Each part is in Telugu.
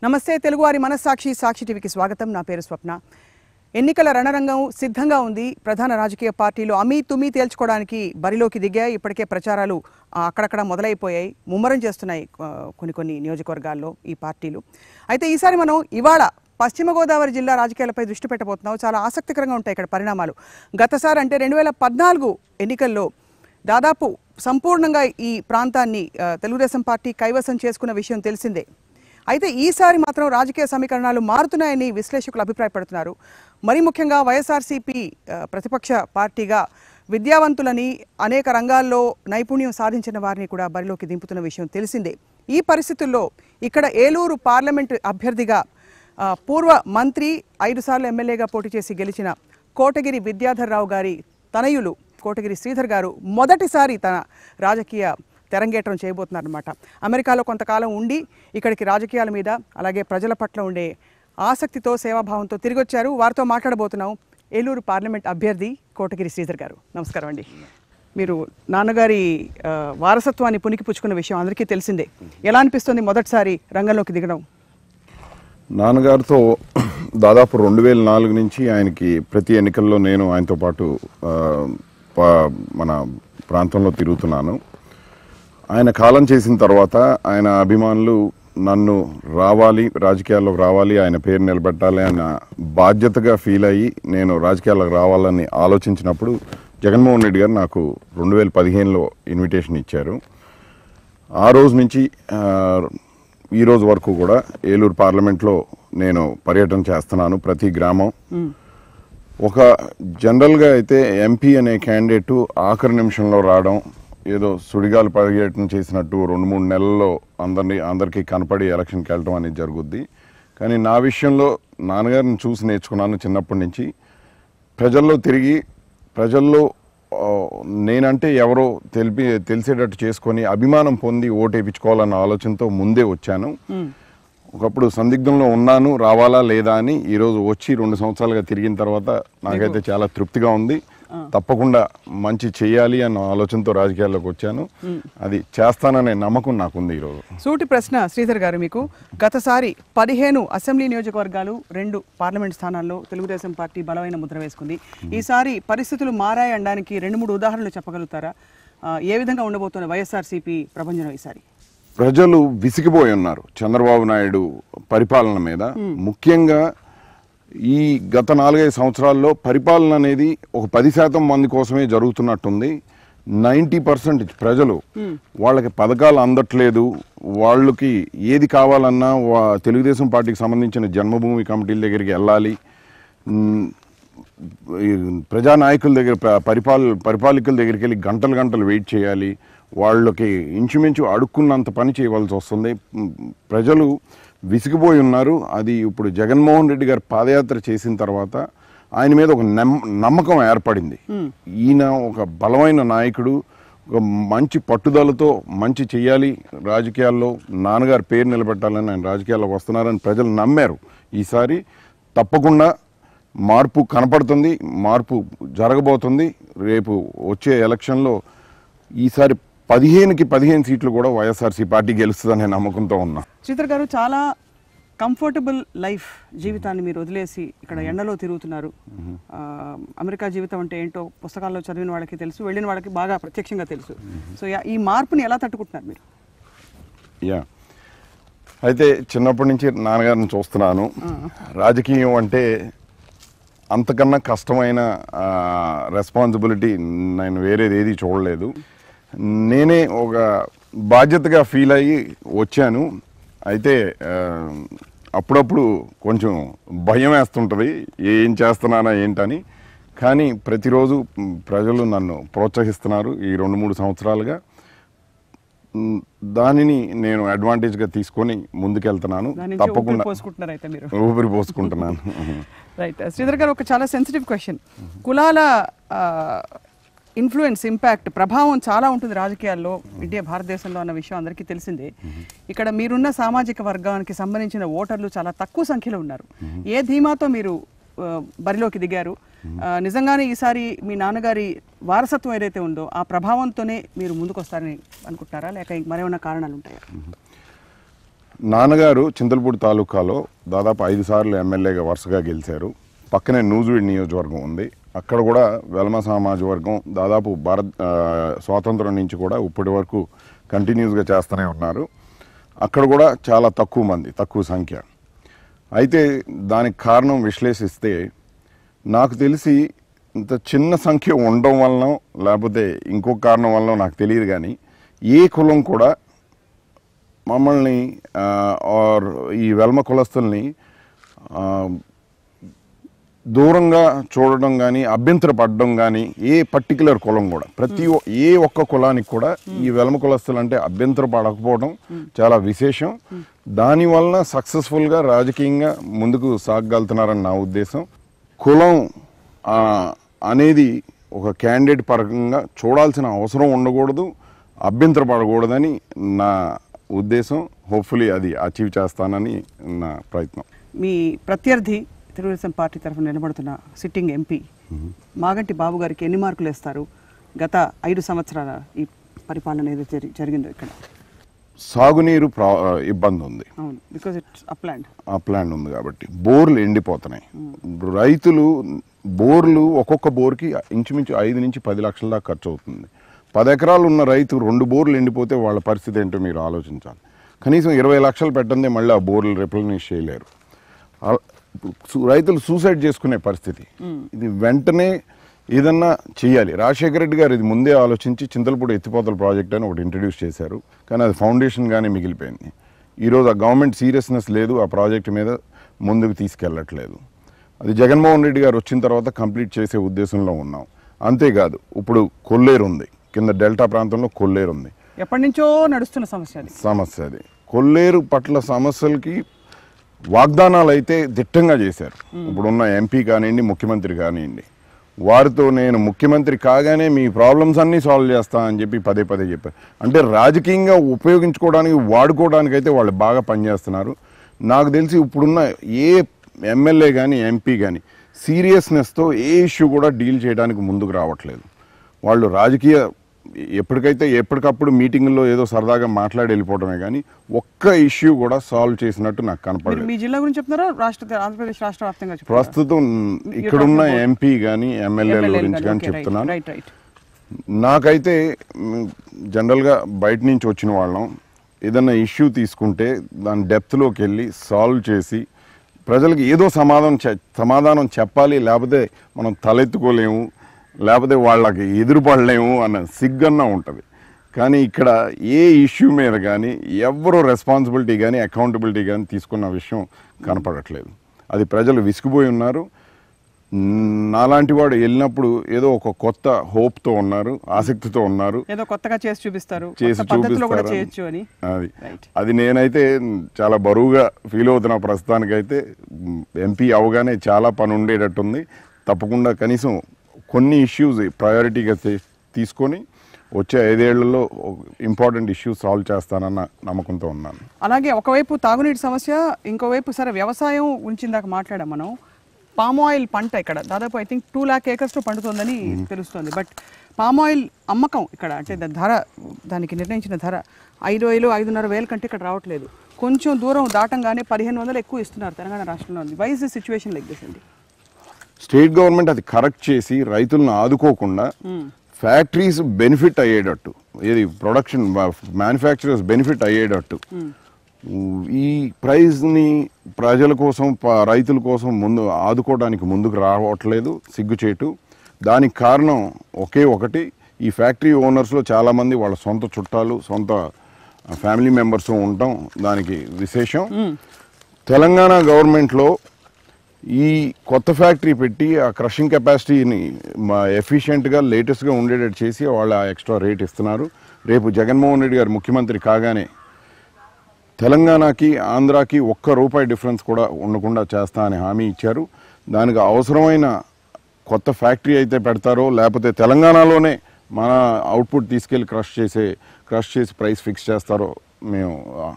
నమస్తే తెలుగువారి మనస్సాక్షి సాక్షి టీవీకి స్వాగతం. నా పేరు స్వప్న. ఎన్నికల రణరంగం సిద్ధంగా ఉంది. ప్రధాన రాజకీయ పార్టీలు అమీ తుమీ తేల్చుకోవడానికి బరిలోకి దిగాయి. ఇప్పటికే ప్రచారాలు అక్కడక్కడ మొదలైపోయాయి, ముమ్మరం చేస్తున్నాయి కొన్ని నియోజకవర్గాల్లో ఈ పార్టీలు. అయితే ఈసారి మనం ఇవాళ పశ్చిమ గోదావరి జిల్లా రాజకీయాలపై దృష్టి పెట్టబోతున్నాం. చాలా ఆసక్తికరంగా ఉంటాయి ఇక్కడ పరిణామాలు. గతసారి అంటే 2014 ఎన్నికల్లో దాదాపు సంపూర్ణంగా ఈ ప్రాంతాన్ని తెలుగుదేశం పార్టీ కైవసం చేసుకున్న విషయం తెలిసిందే. అయితే ఈసారి మాత్రం రాజకీయ సమీకరణాలు మారుతున్నాయని విశ్లేషకులు అభిప్రాయపడుతున్నారు. మరి ముఖ్యంగా వైఎస్ఆర్సీపీ ప్రతిపక్ష పార్టీగా విద్యావంతులని, అనేక రంగాల్లో నైపుణ్యం సాధించిన వారిని కూడా బరిలోకి దింపుతున్న విషయం తెలిసిందే. ఈ పరిస్థితుల్లో ఇక్కడ ఏలూరు పార్లమెంటు అభ్యర్థిగా పూర్వ మంత్రి, 5 సార్లు ఎమ్మెల్యేగా పోటీ చేసి గెలిచిన కోటగిరి విద్యాధర్ రావు గారి తనయులు కోటగిరి శ్రీధర్ గారు మొదటిసారి తన రాజకీయ తెరంగేట్రం చేయబోతున్నారన్నమాట. అమెరికాలో కొంతకాలం ఉండి ఇక్కడికి రాజకీయాల మీద అలాగే ప్రజల పట్ల ఉండే ఆసక్తితో, సేవాభావంతో తిరిగి వచ్చారు. వారితో మాట్లాడబోతున్నాం. ఏలూరు పార్లమెంట్ అభ్యర్థి కోటగిరి శ్రీధర్ గారు, నమస్కారం అండి. మీరు నాన్నగారి వారసత్వాన్ని పునికి పుచ్చుకున్న విషయం అందరికీ తెలిసిందే. ఎలా అనిపిస్తుంది మొదటిసారి రంగంలోకి దిగడం? నాన్నగారితో దాదాపు 2004 నుంచి ఆయనకి ప్రతి ఎన్నికల్లో నేను ఆయనతో పాటు మన ప్రాంతంలో తిరుగుతున్నాను. ఆయన కాలం చేసిన తర్వాత ఆయన అభిమానులు నన్ను రాజకీయాల్లోకి రావాలి, ఆయన పేరు నిలబెట్టాలి అన్న బాధ్యతగా ఫీల్ అయ్యి నేను రాజకీయాల్లోకి రావాలని ఆలోచించినప్పుడు జగన్మోహన్ రెడ్డి గారు నాకు 2015లో ఇన్విటేషన్ ఇచ్చారు. ఆ రోజు నుంచి ఈ రోజు వరకు కూడా ఏలూరు పార్లమెంట్లో నేను పర్యటన చేస్తున్నాను. ప్రతి గ్రామం ఒక జనరల్గా అయితే ఎంపీ అనే క్యాండిడేటు ఆఖరి నిమిషంలో రావడం, ఏదో సుడిగాలు పర్యటన చేసినట్టు 2-3 నెలల్లో అందరికీ కనపడి ఎలక్షన్కి వెళ్ళడం అనేది జరుగుద్ది. కానీ నా విషయంలో నాన్నగారిని చూసి నేర్చుకున్నాను. చిన్నప్పటి నుంచి ప్రజల్లో తిరిగి ప్రజల్లో నేనంటే ఎవరో తెలిసేటట్టు చేసుకొని అభిమానం పొంది ఓటేపించుకోవాలన్న ఆలోచనతో ముందే వచ్చాను. ఒకప్పుడు సందిగ్ధంలో ఉన్నాను, రావాలా లేదా అని. ఈరోజు వచ్చి 2 సంవత్సరాలుగా తిరిగిన తర్వాత నాకైతే చాలా తృప్తిగా ఉంది. తప్పకుండా మంచి చేయాలి అన్న ఆలోచనతో రాజకీయాల్లోకి వచ్చాను. అది చేస్తాననే నమ్మకం నాకుంది. ఈరోజు సూటి ప్రశ్న శ్రీధర్ గారు, మీకు గతసారి 15 అసెంబ్లీ నియోజకవర్గాలు, 2 పార్లమెంట్ స్థానాల్లో తెలుగుదేశం పార్టీ బలమైన ముద్ర వేసుకుంది. ఈసారి పరిస్థితులు మారాయి అనడానికి 2-3 ఉదాహరణలు చెప్పగలుగుతారా? ఏ విధంగా ఉండబోతున్న వైఎస్ఆర్సీపీ ప్రభంజనం ఈసారి? ప్రజలు విసిగిపోయి ఉన్నారు చంద్రబాబు నాయుడు పరిపాలన మీద. ముఖ్యంగా ఈ గత 4-5 సంవత్సరాల్లో పరిపాలన అనేది ఒక 10% మంది కోసమే జరుగుతున్నట్టుంది. 90% ప్రజలు వాళ్ళకి పథకాలు అందట్లేదు. వాళ్ళకి ఏది కావాలన్నా తెలుగుదేశం పార్టీకి సంబంధించిన జన్మభూమి కమిటీల దగ్గరికి వెళ్ళాలి, ప్రజానాయకుల దగ్గర పరిపాలకుల దగ్గరికి వెళ్ళి గంటలు వెయిట్ చేయాలి. వాళ్ళకి ఇంచుమించు అడుక్కున్నంత పని చేయవలసి వస్తుంది. ప్రజలు విసిగిపోయి ఉన్నారు. అది ఇప్పుడు జగన్మోహన్ రెడ్డి గారు పాదయాత్ర చేసిన తర్వాత ఆయన మీద ఒక నమ్మకం ఏర్పడింది. ఈయన ఒక బలమైన నాయకుడు, ఒక మంచి పట్టుదలతో మంచి చెయ్యాలి, రాజకీయాల్లో నాన్నగారి పేరు నిలబెట్టాలని ఆయన రాజకీయాల్లోకి వస్తున్నారని ప్రజలు నమ్మారు. ఈసారి తప్పకుండా మార్పు కనపడుతుంది, మార్పు జరగబోతుంది. రేపు వచ్చే ఎలక్షన్లో ఈసారి 15కి 15 సీట్లు కూడా వైఎస్ఆర్సీ పార్టీ గెలుస్తుందనే నమ్మకంతో ఉన్నా. శ్రీధర్ గారు, చాలా కంఫర్టబుల్ లైఫ్ జీవితాన్ని మీరు వదిలేసి ఇక్కడ ఎండలో తిరుగుతున్నారు. అమెరికా జీవితం అంటే ఏంటో పుస్తకాల్లో చదివిన వాళ్ళకి తెలుసు, వెళ్ళిన వాళ్ళకి బాగా ప్రత్యక్షంగా తెలుసు. సో ఈ మార్పుని ఎలా తట్టుకుంటున్నారు మీరు? అయితే చిన్నప్పటి నుంచి నాన్నగారిని చూస్తున్నాను. రాజకీయం అంటే అంతకన్నా కష్టమైన రెస్పాన్సిబిలిటీ నేను వేరేది ఏది చూడలేదు. నేనే ఒక బాధ్యతగా ఫీల్ అయ్యి వచ్చాను. అయితే అప్పుడప్పుడు కొంచెం భయం వేస్తుంటుంది, ఏం చేస్తున్నానా ఏంటని. కానీ ప్రతిరోజు ప్రజలు నన్ను ప్రోత్సహిస్తున్నారు ఈ 2-3 సంవత్సరాలుగా. దానిని నేను అడ్వాంటేజ్గా తీసుకొని ముందుకెళ్తున్నాను. తప్పకుండా ఊపిరి పోసుకుంటున్నాను. రైట్ శ్రీధర్ గారు, ఒక చాలా సెన్సిటివ్ క్వశ్చన్. కులాల ఇన్ఫ్లుయెన్స్, ఇంపాక్ట్, ప్రభావం చాలా ఉంటుంది రాజకీయాల్లో ఇండియా భారతదేశంలో అన్న విషయం అందరికీ తెలిసిందే. ఇక్కడ మీరున్న సామాజిక వర్గానికి సంబంధించిన ఓటర్లు చాలా తక్కువ సంఖ్యలో ఉన్నారు. ఏ ధీమాతో మీరు బరిలోకి దిగారు? నిజంగానే ఈసారి మీ నాన్నగారి వారసత్వం ఏదైతే ఉందో ఆ ప్రభావంతోనే మీరు ముందుకు వస్తారని అనుకుంటున్నారా, లేక మరేమైనా కారణాలు ఉంటాయా? నాన్నగారు చింతలపూడి తాలూకాలో దాదాపు 5 సార్లు ఎమ్మెల్యేగా వరుసగా గెలిచారు. పక్కనే నూజివీడు నియోజకవర్గం ఉంది. అక్కడ కూడా వెల్మ సమాజ వర్గం దాదాపు స్వాతంత్రం నుంచి కూడా ఇప్పటి వరకు కంటిన్యూస్గా చేస్తూనే ఉన్నారు. అక్కడ కూడా చాలా తక్కువ సంఖ్య. అయితే దానికి కారణం విశ్లేషిస్తే నాకు తెలిసి ఇంత చిన్న సంఖ్య ఉండడం వలన లేకపోతే ఇంకొక కారణం వలన నాకు తెలియదు, కానీ ఏ కులం కూడా మమ్మల్ని ఈ వెల్మ కులస్తుల్ని దూరంగా చూడడం కానీ అభ్యంతరపడడం కానీ ఏ పర్టికులర్ కులం కూడా ఏ ఒక్క కులానికి కూడా ఈ వెల్మ కులస్తులు అంటే అభ్యంతరపడకపోవడం చాలా విశేషం. దానివలన సక్సెస్ఫుల్గా రాజకీయంగా ముందుకు సాగగలుగుతున్నారని నా ఉద్దేశం. కులం అనేది ఒక క్యాండిడేట్ పరంగా చూడాల్సిన అవసరం ఉండకూడదు, అభ్యంతరపడకూడదని నా ఉద్దేశం. హోప్ఫుల్లీ అది అచీవ్ చేస్తానని నా ప్రయత్నం. మీ ప్రత్యర్థి తెలుగుదేశం పార్టీ తరఫున నిలబడుతున్న సిట్టింగ్ ఎంపీ మాగంటి బాబు గారికి ఎన్ని మార్కులు వేస్తారు? గత 5 సంవత్సరాల ఈ పరిపాలన ఏదైతే జరిగిందో ఇక్కడ సాగునీరు ఇబ్బంది ఉంది. బికాజ్ ఇట్స్ అప్లాండ్ ఉంది కాబట్టి బోర్లు ఎండిపోతున్నాయి. రైతులు బోర్లు ఒక్కొక్క బోర్కి ఇంచుమించు 5 నుంచి 10 లక్షల దాకా ఖర్చు అవుతుంది. 10 ఎకరాలు ఉన్న రైతు 2 బోర్లు ఎండిపోతే వాళ్ళ పరిస్థితి ఏంటో మీరు ఆలోచించాలి. కనీసం 20 లక్షలు పెట్టందే మళ్ళీ ఆ బోర్లు రిప్లేనిష్ చేయలేరు. రైతులు సూసైడ్ చేసుకునే పరిస్థితి. ఇది వెంటనే ఏదన్నా చేయాలి. రాజశేఖర రెడ్డి గారు ఇది ముందే ఆలోచించి చింతలపూడి ఎత్తిపోతల ప్రాజెక్ట్ అని ఒకటి ఇంట్రడ్యూస్ చేశారు, కానీ అది ఫౌండేషన్గానే మిగిలిపోయింది. ఈరోజు ఆ గవర్నమెంట్ సీరియస్నెస్ లేదు, ఆ ప్రాజెక్ట్ మీద ముందుకు తీసుకెళ్ళట్లేదు. అది జగన్మోహన్ రెడ్డి గారు వచ్చిన తర్వాత కంప్లీట్ చేసే ఉద్దేశంలో ఉన్నాం. అంతేకాదు ఇప్పుడు కొల్లేరు ఉంది, కింద డెల్టా ప్రాంతంలో కొల్లేరు ఉంది. ఎప్పటి నుంచో నడుస్తున్న సమస్య అది. కొల్లేరు పట్ల సమస్యలకి వాగ్దానాలు అయితే దిట్టంగా చేశారు. ఇప్పుడున్న ఎంపీ కానివ్వండి, ముఖ్యమంత్రి కానివ్వండి, వారితో నేను ముఖ్యమంత్రి కాగానే మీ ప్రాబ్లమ్స్ అన్నీ సాల్వ్ చేస్తా అని చెప్పి పదే చెప్పారు. అంటే రాజకీయంగా ఉపయోగించుకోవడానికి వాడుకోవడానికి అయితే వాళ్ళు బాగా పనిచేస్తున్నారు. నాకు తెలిసి ఇప్పుడున్న ఏ ఎమ్మెల్యే కానీ ఎంపీ కానీ సీరియస్నెస్తో ఏ ఇష్యూ కూడా డీల్ చేయడానికి ముందుకు రావట్లేదు. వాళ్ళు రాజకీయ ఎప్పటికప్పుడు మీటింగుల్లో ఏదో సరదాగా మాట్లాడి వెళ్ళిపోవడమే కానీ ఒక్క ఇష్యూ కూడా సాల్వ్ చేసినట్టు నాకు కనపడలేదు. మీ జిల్లా గురించి చెప్తున్నారా? ఆంధ్రప్రదేశ్ రాష్ట్ర వ్యాప్తంగా ప్రస్తుతం ఇక్కడున్న ఎంపీ కానీ ఎమ్మెల్యేల గురించి కానీ చెప్తున్నాను. నాకైతే జనరల్గా బయట నుంచి వచ్చిన వాళ్ళం ఏదన్నా ఇష్యూ తీసుకుంటే దాని డెప్త్లోకి వెళ్ళి సాల్వ్ చేసి ప్రజలకు ఏదో సమాధానం చెప్పాలి, లేకపోతే మనం తలెత్తుకోలేము, లేకపోతే వాళ్ళకి ఎదురుపడలేము అన్న సిగ్గన్నా ఉంటుంది. కానీ ఇక్కడ ఏ ఇష్యూ మీద కానీ ఎవరు రెస్పాన్సిబిలిటీ కానీ అకౌంటబిలిటీ కానీ తీసుకున్న విషయం కనపడట్లేదు. అది ప్రజలు విసిగిపోయి ఉన్నారు. నాలాంటి వాడు వెళ్ళినప్పుడు ఏదో ఒక కొత్త హోప్తో ఉన్నారు, ఆసక్తితో ఉన్నారు, ఏదో కొత్తగా చేసి చూపిస్తారు. అది నేనైతే చాలా బరువుగా ఫీల్ అవుతున్నా. ప్రస్తుతానికైతే ఎంపీ అవగానే చాలా పని ఉండేటట్టుంది. తప్పకుండా కనీసం కొన్ని ఇష్యూస్ ప్రయారిటీగా తీసుకొని వచ్చే 5 ఏళ్లలో ఇంపార్టెంట్ ఇష్యూస్ సాల్వ్ చేస్తానన్న నమ్మకంతో ఉన్నాను. అలాగే ఒకవైపు తాగునీటి సమస్య, ఇంకోవైపు సరే వ్యవసాయం గురించి ఇందాక మాట్లాడాం మనం. పామ్ ఆయిల్ పంట ఇక్కడ దాదాపు ఐ థింక్ 2 lakh acres పండుతుందని తెలుస్తుంది. బట్ పామ్ ఆయిల్ అమ్మకం ఇక్కడ అంటే దానికి నిర్ణయించిన ధర 5,000 5,500 కంటే ఇక్కడ రావట్లేదు. కొంచెం దూరం దాటంగానే 1,500 ఎక్కువ ఇస్తున్నారు తెలంగాణ రాష్ట్రంలో. Why is the situation like this అండి? స్టేట్ గవర్నమెంట్ అది కరెక్ట్ చేసి రైతులను ఆదుకోకుండా ఫ్యాక్టరీస్ బెనిఫిట్ అయ్యేటట్టు, ఏది ప్రొడక్షన్ మ్యానుఫ్యాక్చరర్స్ బెనిఫిట్ అయ్యేటట్టు ఈ ప్రైజ్ని ప్రజల కోసం రైతుల కోసం ఆదుకోవడానికి ముందుకు రావట్లేదు, సిగ్గుచేటు. దానికి కారణం ఒకటి, ఈ ఫ్యాక్టరీ ఓనర్స్లో చాలామంది వాళ్ళ సొంత చుట్టాలు, సొంత ఫ్యామిలీ మెంబర్స్ ఉండటం దానికి విశేషం. తెలంగాణ గవర్నమెంట్లో ఈ కొత్త ఫ్యాక్టరీ పెట్టి ఆ క్రషింగ్ కెపాసిటీని ఎఫిషియెంట్గా లేటెస్ట్గా ఉండేటట్టు చేసి వాళ్ళు ఎక్స్ట్రా రేట్ ఇస్తున్నారు. రేపు జగన్మోహన్ రెడ్డి గారు ముఖ్యమంత్రి కాగానే తెలంగాణకి ఆంధ్రాకి ₹1 డిఫరెన్స్ కూడా ఉండకుండా చేస్తా అని హామీ ఇచ్చారు. దానికి అవసరమైన కొత్త ఫ్యాక్టరీ అయితే పెడతారో, లేకపోతే తెలంగాణలోనే మన అవుట్పుట్ తీసుకెళ్ళి క్రష్ చేసి ప్రైస్ ఫిక్స్ చేస్తారో మేము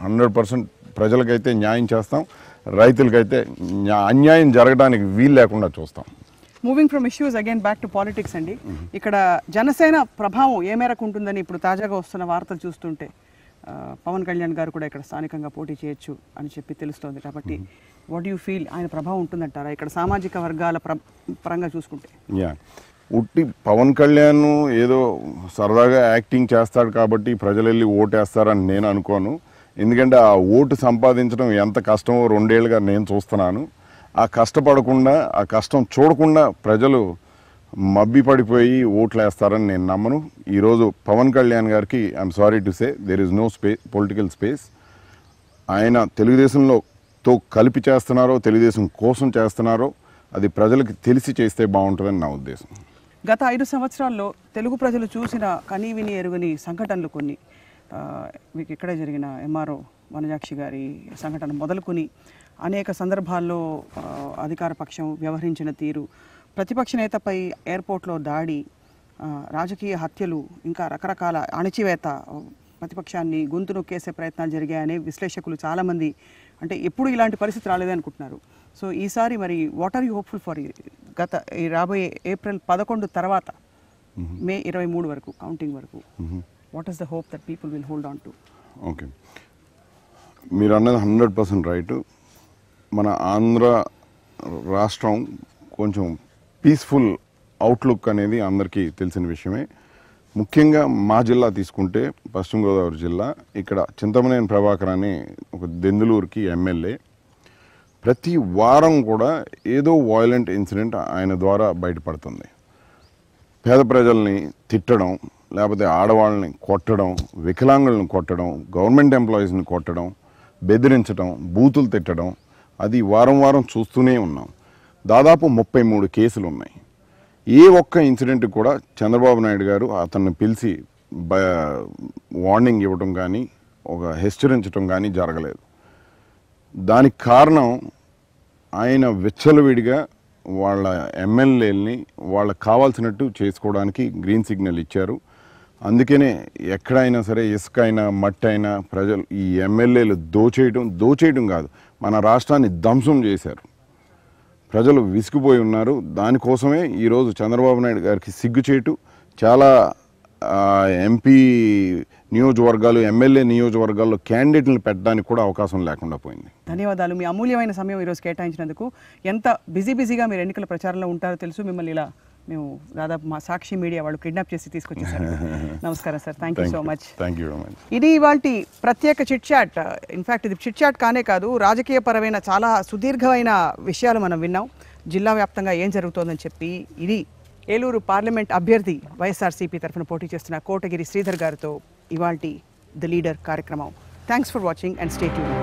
100% ప్రజలకైతే న్యాయం చేస్తాం, రైతులకైతే అన్యాయం జరగడానికి వీలు లేకుండా చూస్తాం. Moving from issues again back to politics అండి. ఇక్కడ జనసేన ప్రభావం ఏ మేరకు ఉంటుందని ఇప్పుడు తాజాగా వస్తున్న వార్తలు చూస్తుంటే పవన్ కళ్యాణ్ గారు కూడా ఇక్కడ స్థానికంగా పోటీ చేయొచ్చు అని చెప్పి తెలుస్తోంది. కాబట్టి వాట్ యూ ఫీల్, ఆయన ప్రభావం ఉంటుందంటారా ఇక్కడ సామాజిక వర్గాల పరంగా చూసుకుంటే? యా, ఉట్టి పవన్ కళ్యాణ్ ఏదో సరదాగా యాక్టింగ్ చేస్తాడు కాబట్టి ప్రజలు వెళ్ళి ఓటేస్తారని నేను అనుకోను. ఎందుకంటే ఆ ఓటు సంపాదించడం ఎంత కష్టమో 2 ఏళ్ళుగా నేను చూస్తున్నాను. ఆ కష్టపడకుండా, ఆ కష్టం చూడకుండా ప్రజలు మబ్బి పడిపోయి ఓట్లు వేస్తారని నేను నమ్మను. ఈరోజు పవన్ కళ్యాణ్ గారికి I'm sorry to say there is no political space. ఆయన తెలుగుదేశంతో కలిపి చేస్తున్నారో, తెలుగుదేశం కోసం చేస్తున్నారో అది ప్రజలకు తెలిసి చేస్తే బాగుంటుందని నా ఉద్దేశం. గత 5 సంవత్సరాల్లో తెలుగు ప్రజలు చూసిన కనీవిని ఎరుగని సంఘటనలు కొన్ని, మీకు ఇక్కడే జరిగిన ఎంఆర్ఓ వనజాక్షి గారి సంఘటన మొదలుకొని అనేక సందర్భాల్లో అధికార పక్షం వ్యవహరించిన తీరు, ప్రతిపక్ష నేతపై ఎయిర్పోర్ట్లో దాడి, రాజకీయ హత్యలు, ఇంకా రకరకాల అణచివేత, ప్రతిపక్షాన్ని గొంతు నొక్కేసే ప్రయత్నాలు జరిగాయని విశ్లేషకులు చాలామంది అంటే ఎప్పుడు ఇలాంటి పరిస్థితి రాలేదని అనుకుంటున్నారు. సో ఈసారి మరి what are you hopeful for ఈ రాబోయే ఏప్రిల్ 11 తర్వాత మే 23 వరకు కౌంటింగ్ వరకు what is the hope that people will hold on to? Okay, మీరు అన్నది 100% రైట్. మన ఆంధ్ర రాష్ట్రం కొంచెం పీస్ఫుల్ అవుట్లుక్ అనేది అందరికీ తెలిసిన విషయమే. ముఖ్యంగా మా జిల్లా తీసుకుంటే పశ్చిమ గోదావరి జిల్లా, ఇక్కడ చింతమనేని ప్రభాకర్ అని ఒక దెందులూరుకి ఎమ్మెల్యే. ప్రతి వారం కూడా ఏదో వాయిలెంట్ ఇన్సిడెంట్ ఆయన ద్వారా బయటపడుతుంది. పేద ప్రజల్ని తిట్టడం, లేకపోతే ఆడవాళ్ళని కొట్టడం, వికలాంగులను కొట్టడం, గవర్నమెంట్ ఎంప్లాయీస్ని కొట్టడం, బెదిరించడం, బూతులు తిట్టడం, అది వారం వారం చూస్తూనే ఉన్నాం. దాదాపు 33 కేసులు ఉన్నాయి. ఏ ఒక్క ఇన్సిడెంట్ కూడా చంద్రబాబు నాయుడు గారు అతన్ని పిలిచి వార్నింగ్ ఇవ్వడం కానీ, ఒక హెచ్చరించడం కానీ జరగలేదు. దానికి కారణం ఆయన విచ్చలవిడిగా వాళ్ళ ఎమ్మెల్యేలని వాళ్ళకి కావాల్సినట్టు చేసుకోవడానికి గ్రీన్ సిగ్నల్ ఇచ్చారు. అందుకనే ఎక్కడైనా సరే ఇసుక అయినా మట్టి అయినా ప్రజలు ఈ ఎమ్మెల్యేలు దోచేయడం కాదు, మన రాష్ట్రాన్ని ధ్వంసం చేశారు. ప్రజలు విసిగిపోయి ఉన్నారు. దానికోసమే ఈరోజు చంద్రబాబు నాయుడు గారికి సిగ్గుచేటు, చాలా ఎంపీ నియోజకవర్గాలు, ఎమ్మెల్యే నియోజకవర్గాల్లో క్యాండిడేట్లను పెట్టడానికి కూడా అవకాశం లేకుండా పోయింది. ధన్యవాదాలు. మీ అమూల్యమైన సమయం ఈరోజు కేటాయించినందుకు. ఎంత బిజీగా మీరు ఎన్నికల ప్రచారంలో ఉంటారో తెలుసు. మిమ్మల్ని ఇలా మేము దాదాపు మా సాక్షి మీడియా వాళ్ళు కిడ్నాప్ చేసి తీసుకొచ్చేసారు. నమస్కారం sir, thank you so much. Thank you very much. ఇది ఇవాల్టి ప్రత్యేక చిట్ చాట్. ఇన్ఫ్యాక్ట్ ఇది చిట్ చాట్ కానే కాదు, రాజకీయ పరమైన చాలా సుదీర్ఘమైన విషయాలు మనం విన్నాం. జిల్లా వ్యాప్తంగా ఏం జరుగుతోందని చెప్పి ఇది ఏలూరు పార్లమెంట్ అభ్యర్థి వైఎస్ఆర్సీపీ తరఫున పోటీ చేస్తున్న కోటగిరి శ్రీధర్ గారితో ఇవాల్టి ద లీడర్ కార్యక్రమం. Thanks for watching and stay tuned.